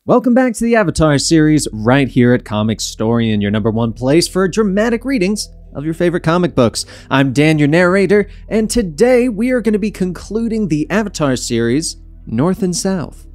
Welcome back to the Avatar series right here at Comicstorian, your #1 place for dramatic readings of your favorite comic books. I'm Dan, your narrator, and today we are going to be concluding the Avatar series, North and South.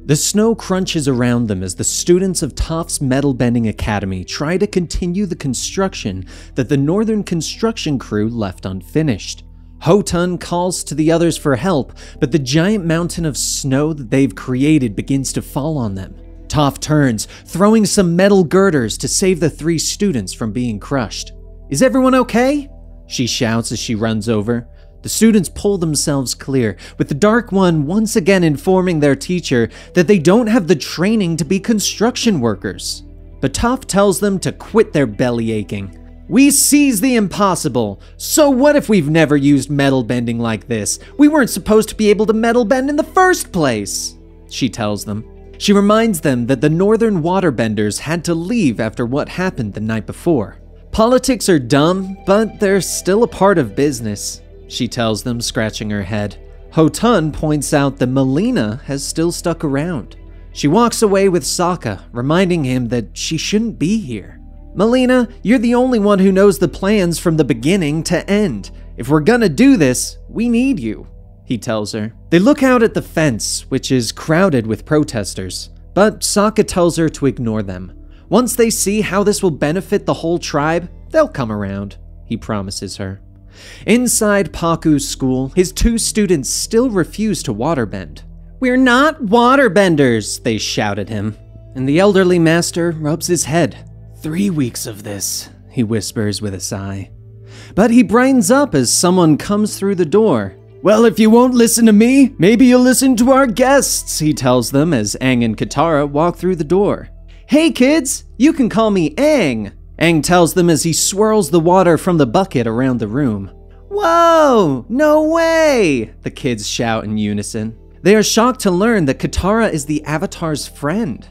The snow crunches around them as the students of Toph's Metal Bending Academy try to continue the construction that the Northern construction crew left unfinished. Hotun calls to the others for help, but the giant mountain of snow that they've created begins to fall on them. Toph turns, throwing some metal girders to save the 3 students from being crushed. "Is everyone okay?" she shouts as she runs over. The students pull themselves clear, with the Dark One once again informing their teacher that they don't have the training to be construction workers. But Toph tells them to quit their belly aching. "We seize the impossible. So what if we've never used metal bending like this? We weren't supposed to be able to metal bend in the first place," she tells them. She reminds them that the Northern waterbenders had to leave after what happened the night before. "Politics are dumb, but they're still a part of business," she tells them, scratching her head. Hotun points out that Melina has still stuck around. She walks away with Sokka, reminding him that she shouldn't be here. "Melina, you're the only one who knows the plans from the beginning to end. If we're gonna do this, we need you," he tells her. They look out at the fence, which is crowded with protesters, but Sokka tells her to ignore them. Once they see how this will benefit the whole tribe, they'll come around, he promises her. Inside Paku's school, his 2 students still refuse to waterbend. "We're not waterbenders," they shout at him, and the elderly master rubs his head. 3 weeks of this, he whispers with a sigh. But he brightens up as someone comes through the door. "Well, if you won't listen to me, maybe you'll listen to our guests," he tells them as Aang and Katara walk through the door. "Hey kids, you can call me Aang," Aang tells them as he swirls the water from the bucket around the room. "Whoa, no way," the kids shout in unison. They are shocked to learn that Katara is the Avatar's friend.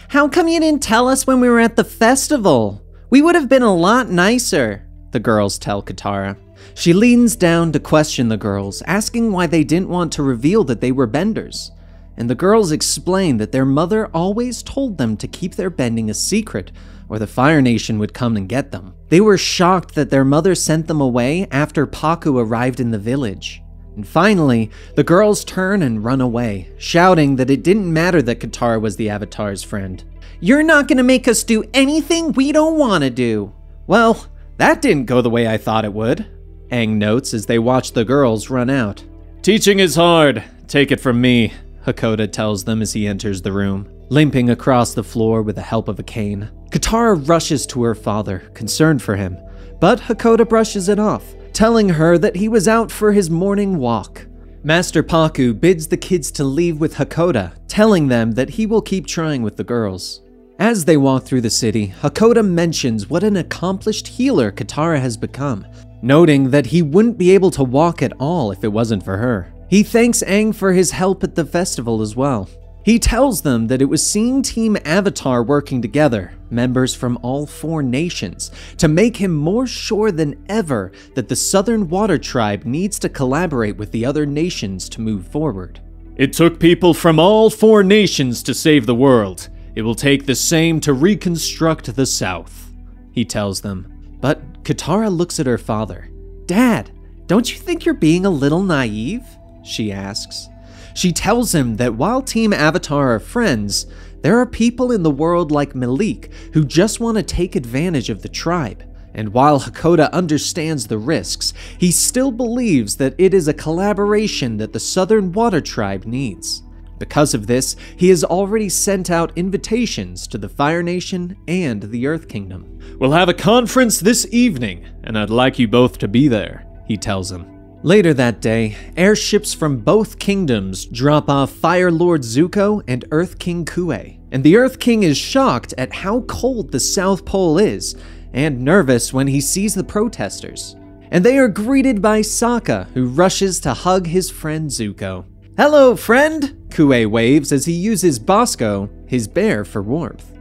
"How come you didn't tell us when we were at the festival? We would have been a lot nicer," the girls tell Katara. She leans down to question the girls, asking why they didn't want to reveal that they were benders. And the girls explain that their mother always told them to keep their bending a secret, or the Fire Nation would come and get them. They were shocked that their mother sent them away after Paku arrived in the village. And finally, the girls turn and run away, shouting that it didn't matter that Katara was the Avatar's friend. "You're not gonna make us do anything we don't want to do." "Well, that didn't go the way I thought it would," Aang notes as they watch the girls run out. "Teaching is hard, take it from me," Hakoda tells them as he enters the room, limping across the floor with the help of a cane. Katara rushes to her father, concerned for him, but Hakoda brushes it off, telling her that he was out for his morning walk. Master Paku bids the kids to leave with Hakoda, telling them that he will keep trying with the girls. As they walk through the city, Hakoda mentions what an accomplished healer Katara has become, noting that he wouldn't be able to walk at all if it wasn't for her. He thanks Aang for his help at the festival as well. He tells them that it was seeing Team Avatar working together, members from all 4 nations, to make him more sure than ever that the Southern Water Tribe needs to collaborate with the other nations to move forward. "It took people from all 4 nations to save the world. It will take the same to reconstruct the South," he tells them. But Katara looks at her father. "Dad, don't you think you're being a little naive?" she asks. She tells him that while Team Avatar are friends, there are people in the world like Malik who just want to take advantage of the tribe. And while Hakoda understands the risks, he still believes that it is a collaboration that the Southern Water Tribe needs. Because of this, he has already sent out invitations to the Fire Nation and the Earth Kingdom. "We'll have a conference this evening, and I'd like you both to be there," he tells them. Later that day, airships from both kingdoms drop off Fire Lord Zuko and Earth King Kue, and the Earth King is shocked at how cold the South Pole is, and nervous when he sees the protesters. And they are greeted by Sokka, who rushes to hug his friend Zuko. "Hello, friend!" Kue waves as he uses Bosco, his bear, for warmth.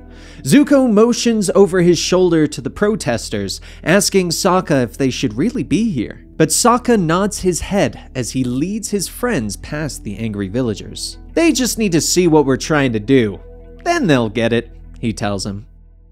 Zuko motions over his shoulder to the protesters, asking Sokka if they should really be here. But Sokka nods his head as he leads his friends past the angry villagers. They just need to see what we're trying to do. Then they'll get it, he tells him.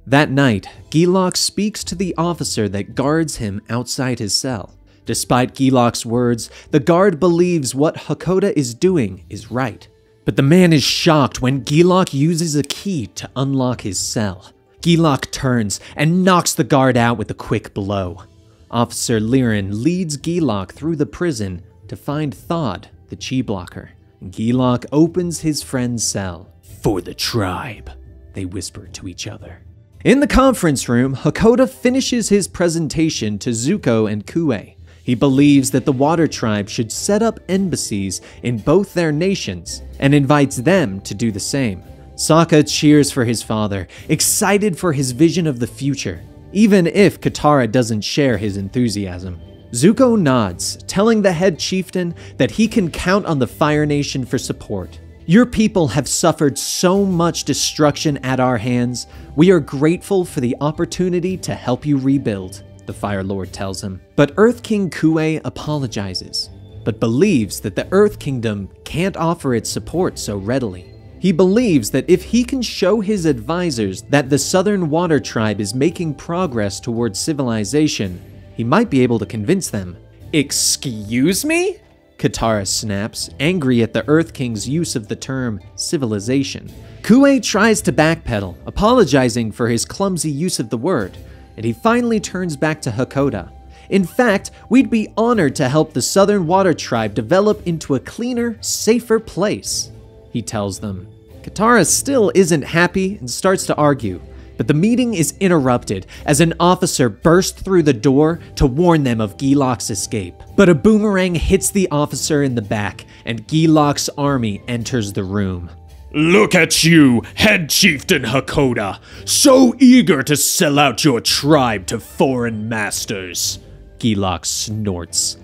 That night, Gilok speaks to the officer that guards him outside his cell. Despite Gilok's words, the guard believes what Hakoda is doing is right. But the man is shocked when Gilok uses a key to unlock his cell. Gilok turns and knocks the guard out with a quick blow. Officer Liren leads Gilok through the prison to find Thawd, the chi blocker. Gilok opens his friend's cell. For the tribe, they whisper to each other. In the conference room, Hakoda finishes his presentation to Zuko and Kue. He believes that the Water Tribe should set up embassies in both their nations and invites them to do the same. Sokka cheers for his father, excited for his vision of the future, even if Katara doesn't share his enthusiasm. Zuko nods, telling the head chieftain that he can count on the Fire Nation for support. Your people have suffered so much destruction at our hands. We are grateful for the opportunity to help you rebuild, the Fire Lord tells him. But Earth King Kue apologizes, but believes that the Earth Kingdom can't offer its support so readily. He believes that if he can show his advisors that the Southern Water Tribe is making progress towards civilization, he might be able to convince them. Excuse me? Katara snaps, angry at the Earth King's use of the term civilization. Kue tries to backpedal, apologizing for his clumsy use of the word, and he finally turns back to Hakoda. In fact, we'd be honored to help the Southern Water Tribe develop into a cleaner, safer place, he tells them. Katara still isn't happy and starts to argue, but the meeting is interrupted as an officer bursts through the door to warn them of Gilok's escape. But a boomerang hits the officer in the back, and Gilok's army enters the room. Look at you, head chieftain Hakoda, so eager to sell out your tribe to foreign masters. Gilok snorts.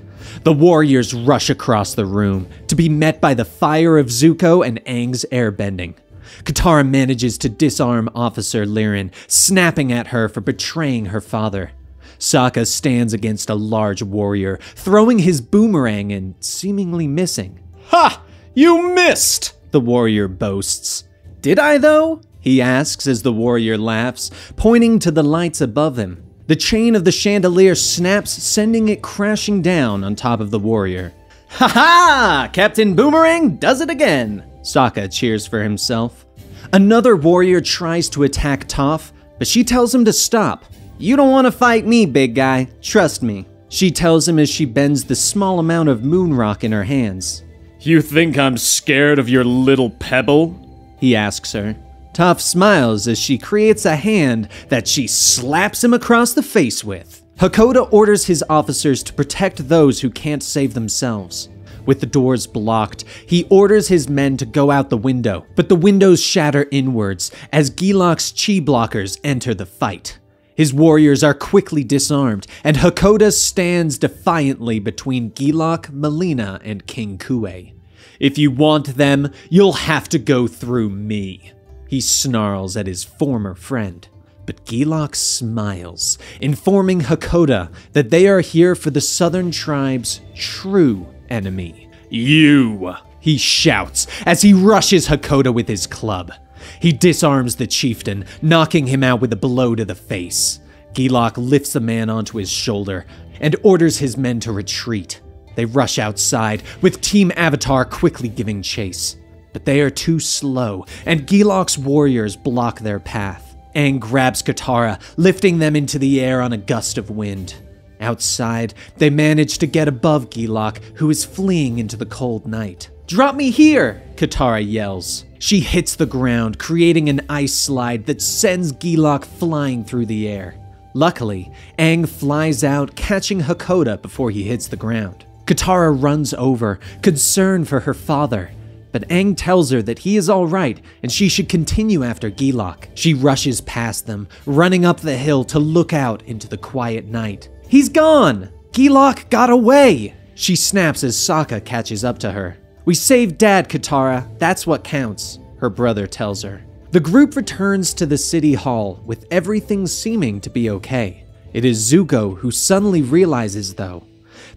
The warriors rush across the room to be met by the fire of Zuko and Aang's airbending. Katara manages to disarm Officer Liren, snapping at her for betraying her father. Sokka stands against a large warrior, throwing his boomerang and seemingly missing. Ha! You missed! The warrior boasts. Did I though? He asks as the warrior laughs, pointing to the lights above him. The chain of the chandelier snaps, sending it crashing down on top of the warrior. Ha ha! Captain Boomerang does it again! Sokka cheers for himself. Another warrior tries to attack Toph, but she tells him to stop. You don't want to fight me, big guy. Trust me. She tells him as she bends the small amount of moon rock in her hands. You think I'm scared of your little pebble? He asks her. Toph smiles as she creates a hand that she slaps him across the face with. Hakoda orders his officers to protect those who can't save themselves. With the doors blocked, he orders his men to go out the window, but the windows shatter inwards as Gilok's chi blockers enter the fight. His warriors are quickly disarmed, and Hakoda stands defiantly between Gilok, Melina, and King Kue. If you want them, you'll have to go through me, he snarls at his former friend. But Gilok smiles, informing Hakoda that they are here for the Southern Tribe's true enemy. You! He shouts as he rushes Hakoda with his club. He disarms the chieftain, knocking him out with a blow to the face. Gilok lifts the man onto his shoulder and orders his men to retreat. They rush outside, with Team Avatar quickly giving chase. But they are too slow, and Gilok's warriors block their path. Aang grabs Katara, lifting them into the air on a gust of wind. Outside, they manage to get above Gilok, who is fleeing into the cold night. Drop me here, Katara yells. She hits the ground, creating an ice slide that sends Gilok flying through the air. Luckily, Aang flies out, catching Hakoda before he hits the ground. Katara runs over, concerned for her father, but Aang tells her that he is all right and she should continue after Gilok. She rushes past them, running up the hill to look out into the quiet night. He's gone! Gilok got away! She snaps as Sokka catches up to her. We saved Dad, Katara. That's what counts, her brother tells her. The group returns to the city hall with everything seeming to be okay. It is Zuko who suddenly realizes, though.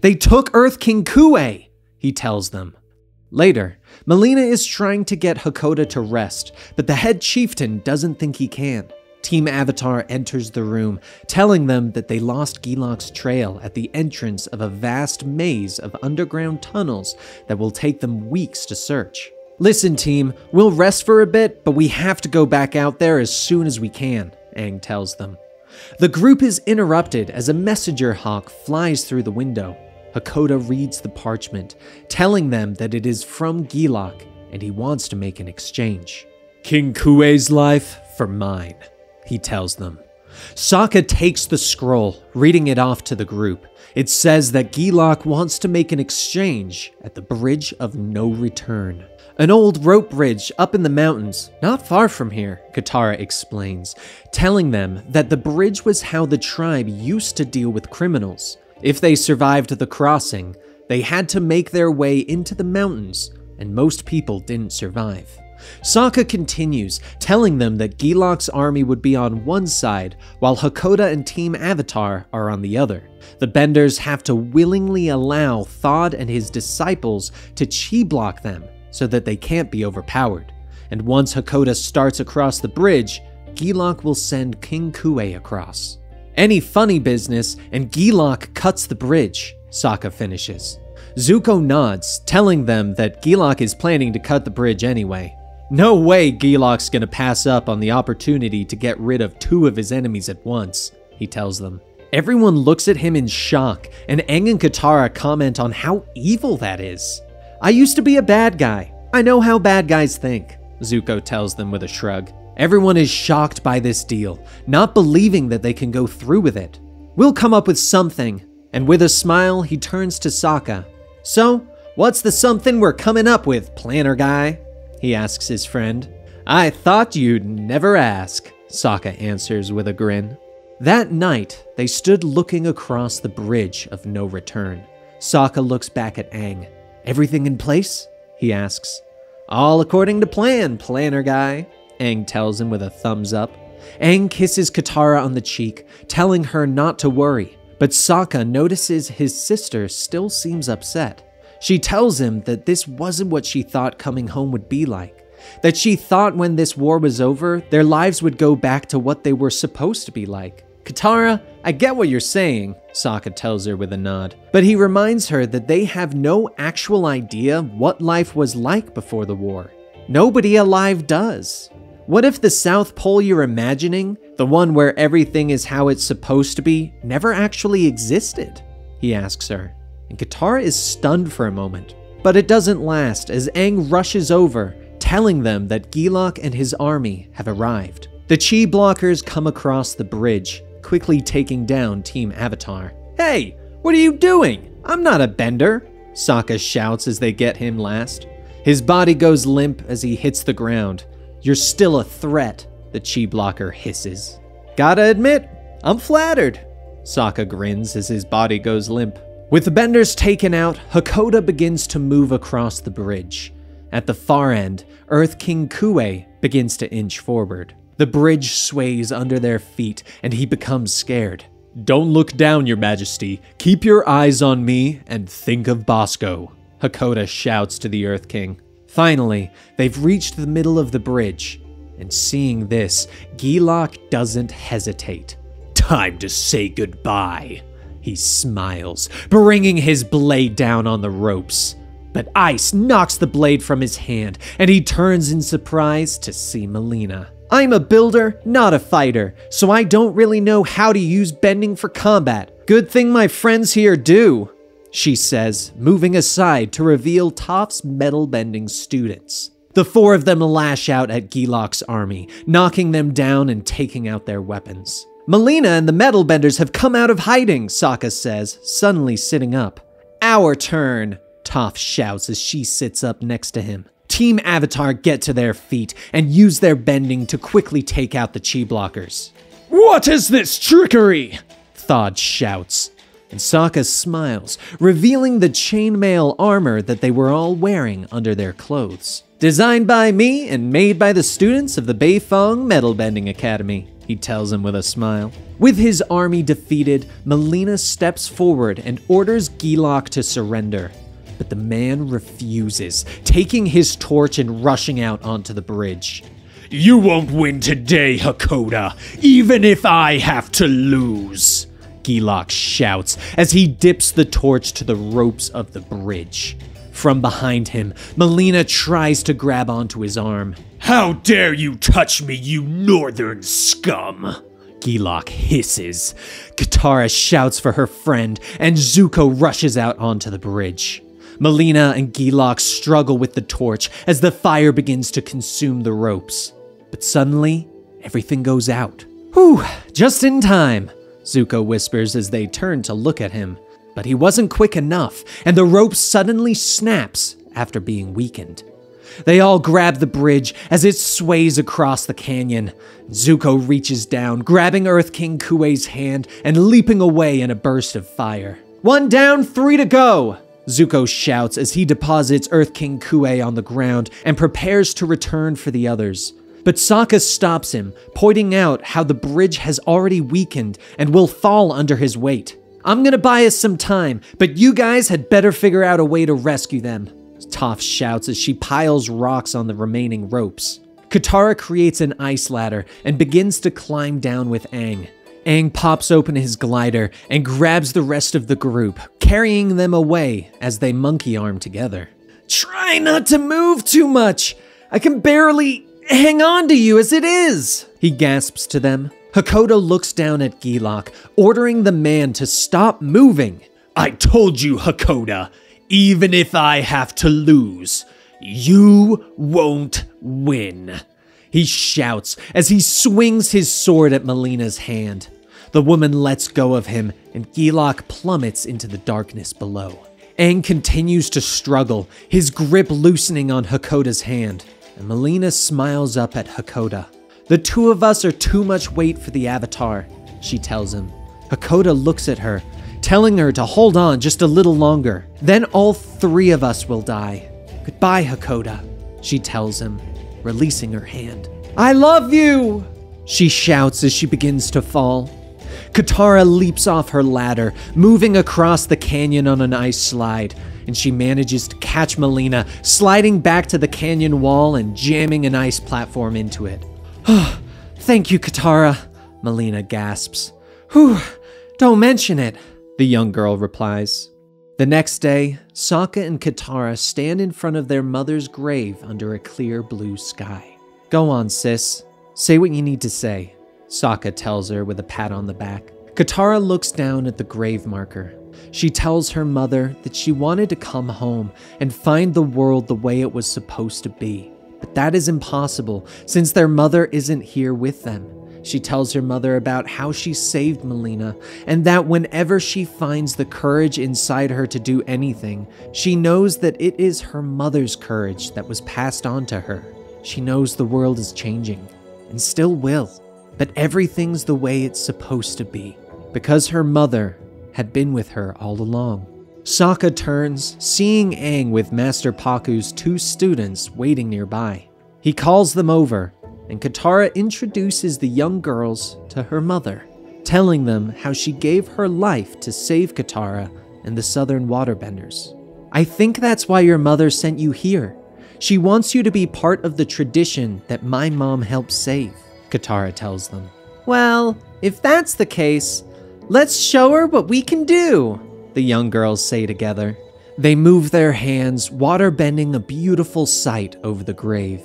They took Earth King Kue, he tells them. Later, Melina is trying to get Hakoda to rest, but the head chieftain doesn't think he can. Team Avatar enters the room, telling them that they lost Gilok's trail at the entrance of a vast maze of underground tunnels that will take them weeks to search. Listen, team, we'll rest for a bit, but we have to go back out there as soon as we can, Aang tells them. The group is interrupted as a messenger hawk flies through the window. Hakoda reads the parchment, telling them that it is from Gilok and he wants to make an exchange. King Kue's life for mine, he tells them. Sokka takes the scroll, reading it off to the group. It says that Gilok wants to make an exchange at the Bridge of No Return. An old rope bridge up in the mountains, not far from here, Katara explains, telling them that the bridge was how the tribe used to deal with criminals. If they survived the crossing, they had to make their way into the mountains, and most people didn't survive. Sokka continues, telling them that Gilok's army would be on one side, while Hakoda and Team Avatar are on the other. The Benders have to willingly allow Thawd and his disciples to chi-block them, so that they can't be overpowered. And once Hakoda starts across the bridge, Gilok will send King Kue across. Any funny business, and Gilok cuts the bridge, Sokka finishes. Zuko nods, telling them that Gilok is planning to cut the bridge anyway. No way Gilok's gonna pass up on the opportunity to get rid of 2 of his enemies at once, he tells them. Everyone looks at him in shock, and Aang and Katara comment on how evil that is. I used to be a bad guy. I know how bad guys think, Zuko tells them with a shrug. Everyone is shocked by this deal, not believing that they can go through with it. We'll come up with something, and with a smile, he turns to Sokka. So, what's the something we're coming up with, planner guy? He asks his friend. I thought you'd never ask, Sokka answers with a grin. That night, they stood looking across the Bridge of No Return. Sokka looks back at Aang. Everything in place? He asks. All according to plan, planner guy, Aang tells him with a thumbs up. Aang kisses Katara on the cheek, telling her not to worry, but Sokka notices his sister still seems upset. She tells him that this wasn't what she thought coming home would be like, that she thought when this war was over, their lives would go back to what they were supposed to be like. Katara, I get what you're saying, Sokka tells her with a nod, but he reminds her that they have no actual idea what life was like before the war. Nobody alive does. What if the South Pole you're imagining, the one where everything is how it's supposed to be, never actually existed? He asks her, and Katara is stunned for a moment. But it doesn't last as Aang rushes over, telling them that Gilok and his army have arrived. The Chi blockers come across the bridge, quickly taking down Team Avatar. Hey, what are you doing? I'm not a bender, Sokka shouts as they get him last. His body goes limp as he hits the ground. You're still a threat, the Chi blocker hisses. Gotta admit, I'm flattered, Sokka grins as his body goes limp. With the benders taken out, Hakoda begins to move across the bridge. At the far end, Earth King Kue begins to inch forward. The bridge sways under their feet, and he becomes scared. Don't look down, your majesty. Keep your eyes on me and think of Bosco, Hakoda shouts to the Earth King. Finally, they've reached the middle of the bridge, and seeing this, Gilok doesn't hesitate. Time to say goodbye, he smiles, bringing his blade down on the ropes. But ice knocks the blade from his hand, and he turns in surprise to see Melina. I'm a builder, not a fighter, so I don't really know how to use bending for combat. Good thing my friends here do, she says, moving aside to reveal Toph's metal bending students. The 4 of them lash out at Gilok's army, knocking them down and taking out their weapons. Melina and the metal benders have come out of hiding, Sokka says, suddenly sitting up. Our turn, Toph shouts as she sits up next to him. Team Avatar get to their feet and use their bending to quickly take out the Chi blockers. What is this trickery? Thawd shouts, and Sokka smiles, revealing the chainmail armor that they were all wearing under their clothes. Designed by me and made by the students of the Beifong Metal Bending Academy, he tells him with a smile. With his army defeated, Melina steps forward and orders Gilok to surrender. But the man refuses, taking his torch and rushing out onto the bridge. You won't win today, Hakoda, even if I have to lose, Gilok shouts as he dips the torch to the ropes of the bridge. From behind him, Melina tries to grab onto his arm. How dare you touch me, you northern scum! Gilok hisses. Katara shouts for her friend, and Zuko rushes out onto the bridge. Melina and Gilok struggle with the torch as the fire begins to consume the ropes. But suddenly, everything goes out. Whew, just in time, Zuko whispers as they turn to look at him. But he wasn't quick enough, and the rope suddenly snaps after being weakened. They all grab the bridge as it sways across the canyon. Zuko reaches down, grabbing Earth King Kuei's hand and leaping away in a burst of fire. 1 down, 3 to go! Zuko shouts as he deposits Earth King Kuei on the ground and prepares to return for the others. But Sokka stops him, pointing out how the bridge has already weakened and will fall under his weight. I'm gonna buy us some time, but you guys had better figure out a way to rescue them, Toph shouts as she piles rocks on the remaining ropes. Katara creates an ice ladder and begins to climb down with Aang. Aang pops open his glider and grabs the rest of the group, carrying them away as they monkey arm together. Try not to move too much! I can barely hang on to you as it is, he gasps to them. Hakoda looks down at Gilok, ordering the man to stop moving. I told you, Hakoda, even if I have to lose, you won't win, he shouts as he swings his sword at Melina's hand. The woman lets go of him, and Gilok plummets into the darkness below. Aang continues to struggle, his grip loosening on Hakoda's hand, and Melina smiles up at Hakoda. The two of us are too much weight for the Avatar, she tells him. Hakoda looks at her, telling her to hold on just a little longer. Then all 3 of us will die. Goodbye, Hakoda, she tells him, releasing her hand. I love you, she shouts as she begins to fall. Katara leaps off her ladder, moving across the canyon on an ice slide, and she manages to catch Melina, sliding back to the canyon wall and jamming an ice platform into it. Thank you, Katara, Melina gasps. Whew, don't mention it, the young girl replies. The next day, Sokka and Katara stand in front of their mother's grave under a clear blue sky. Go on, sis. Say what you need to say, Sokka tells her with a pat on the back. Katara looks down at the grave marker. She tells her mother that she wanted to come home and find the world the way it was supposed to be. But that is impossible since their mother isn't here with them. She tells her mother about how she saved Melina and that whenever she finds the courage inside her to do anything, she knows that it is her mother's courage that was passed on to her. She knows the world is changing and still will, but everything's the way it's supposed to be because her mother had been with her all along. Sokka turns, seeing Aang with Master Pakku's 2 students waiting nearby. He calls them over, and Katara introduces the young girls to her mother, telling them how she gave her life to save Katara and the Southern Waterbenders. I think that's why your mother sent you here. She wants you to be part of the tradition that my mom helped save, Katara tells them. Well, if that's the case, let's show her what we can do, the young girls say together. They move their hands, water bending a beautiful sight over the grave.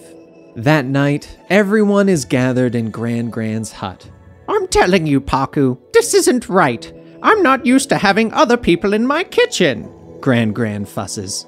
That night, everyone is gathered in Grand's hut. I'm telling you, Pakku, this isn't right. I'm not used to having other people in my kitchen, Grand fusses.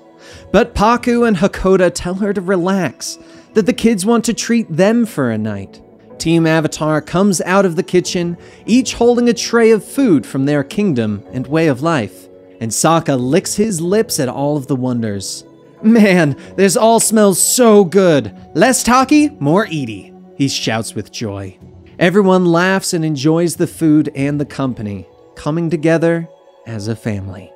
But Pakku and Hakoda tell her to relax, that the kids want to treat them for a night. Team Avatar comes out of the kitchen, each holding a tray of food from their kingdom and way of life. And Sokka licks his lips at all of the wonders. Man, this all smells so good. Less talky, more eaty, he shouts with joy. Everyone laughs and enjoys the food and the company, coming together as a family.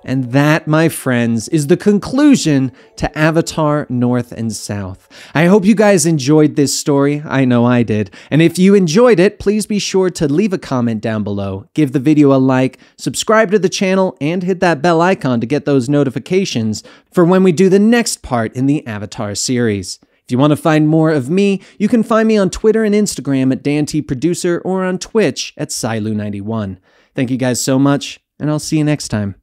And that, my friends, is the conclusion to Avatar North and South. I hope you guys enjoyed this story. I know I did. And if you enjoyed it, please be sure to leave a comment down below, give the video a like, subscribe to the channel, and hit that bell icon to get those notifications for when we do the next part in the Avatar series. If you want to find more of me, you can find me on Twitter and Instagram at DanTProducer or on Twitch at Silu91. Thank you guys so much, and I'll see you next time.